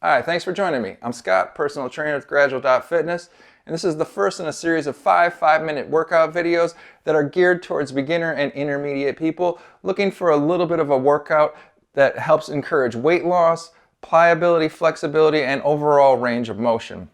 Hi, thanks for joining me. I'm Scott, personal trainer with Gradual.Fitness, and this is the first in a series of five-minute workout videos that are geared towards beginner and intermediate people looking for a little bit of a workout that helps encourage weight loss, pliability, flexibility, and overall range of motion.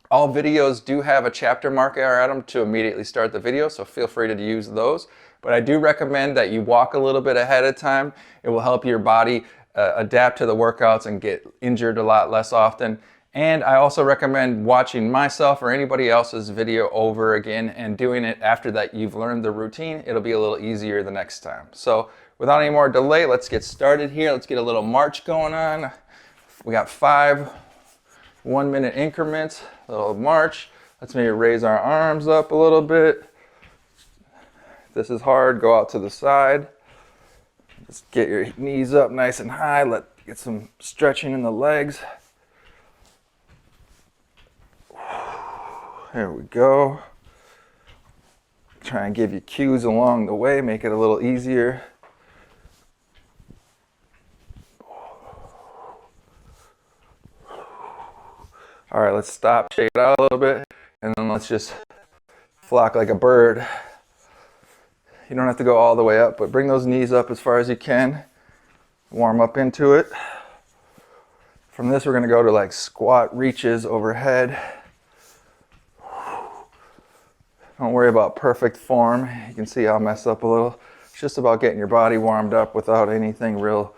All videos do have a chapter marker at them to immediately start the video, so feel free to use those. But I do recommend that you walk a little bit ahead of time. It will help your body adapt to the workouts and get injured a lot less often. And I also recommend watching myself or anybody else's video over again and doing it after that you've learned the routine. It'll be a little easier the next time. So without any more delay, let's get started here. Let's get a little march going on. We got 5 1-minute increments, a little march. Let's maybe raise our arms up a little bit. If this is hard, go out to the side. Just get your knees up nice and high. Get some stretching in the legs. There we go. Try and give you cues along the way, make it a little easier. All right, let's stop, shake it out a little bit, and then let's just flock like a bird. You don't have to go all the way up, but bring those knees up as far as you can. Warm up into it. From this, we're gonna go to like squat reaches overhead. Don't worry about perfect form. You can see I'll mess up a little. It's just about getting your body warmed up without anything real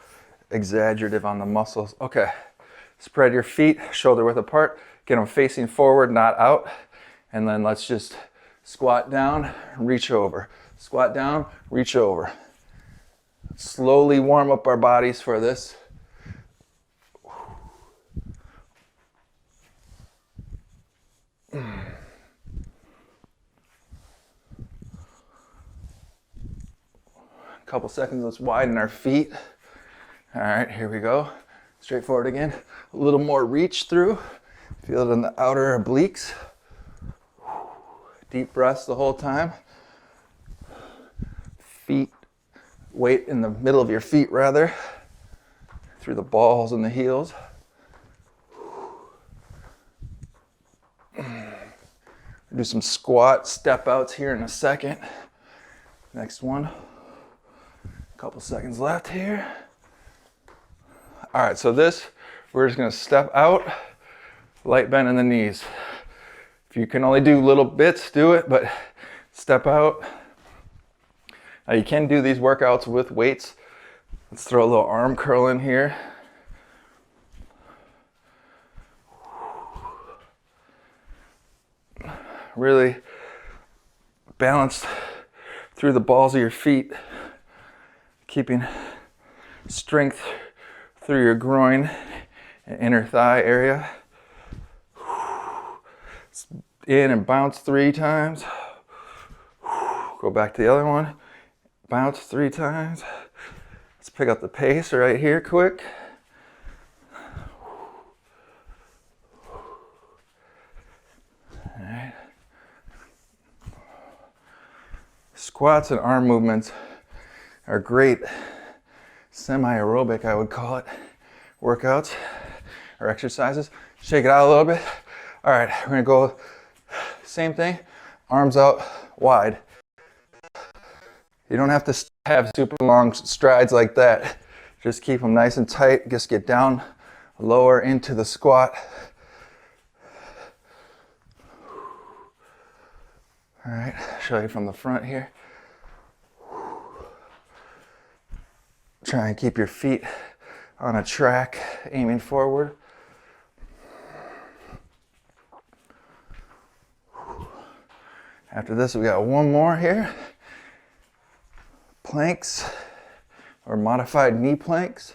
exaggerative on the muscles. Okay, spread your feet shoulder width apart. Get them facing forward, not out. And then let's just squat down, reach over. Squat down, reach over. Slowly warm up our bodies for this. A couple seconds, let's widen our feet. All right, here we go. Straight forward again. A little more reach through. Feel it in the outer obliques. Deep breaths the whole time. Feet, weight in the middle of your feet rather, through the balls and the heels. Do some squat step outs here in a second. Next one. A couple seconds left here. All right, so this, we're just gonna step out, light bend in the knees. If you can only do little bits, do it, but step out. Now you can do these workouts with weights. Let's throw a little arm curl in here. Really balanced through the balls of your feet, keeping strength through your groin and inner thigh area. In and bounce 3 times. Go back to the other one. Bounce 3 times. Let's pick up the pace right here quick. All right. Squats and arm movements are great semi-aerobic, I would call it, workouts or exercises. Shake it out a little bit. All right, we're gonna go same thing, arms out wide. You don't have to have super long strides like that. Just keep them nice and tight. Just get down lower into the squat. All right, show you from the front here. Try and keep your feet on a track, aiming forward. After this, we got one more here. Planks or modified knee planks.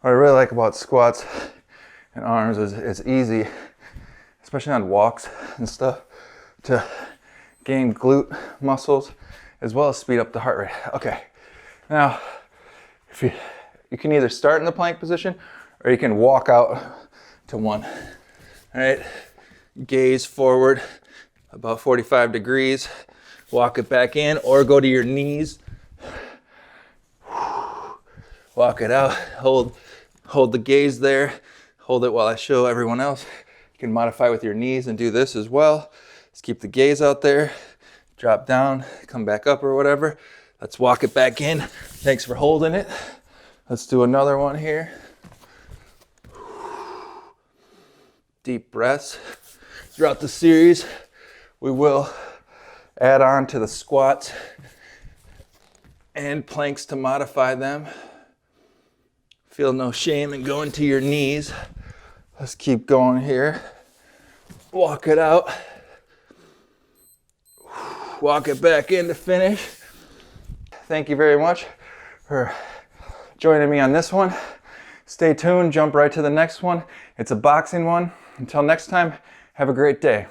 What I really like about squats and arms is it's easy, especially on walks and stuff, to gain glute muscles as well as speed up the heart rate. Okay, now if you can either start in the plank position or you can walk out to one. All right, gaze forward about 45 degrees. walk it back in, or go to your knees. Walk it out, hold the gaze there, hold it while I show everyone else. You can modify with your knees and do this as well. Just keep the gaze out there, drop down, come back up or whatever. Let's walk it back in. Thanks for holding it. Let's do another one here. Deep breaths. Throughout the series, we will add on to the squats and planks to modify them. Feel no shame in going to your knees. Let's keep going here. Walk it out. Walk it back in to finish. Thank you very much for joining me on this one. Stay tuned, jump right to the next one. It's a boxing one. Until next time, have a great day.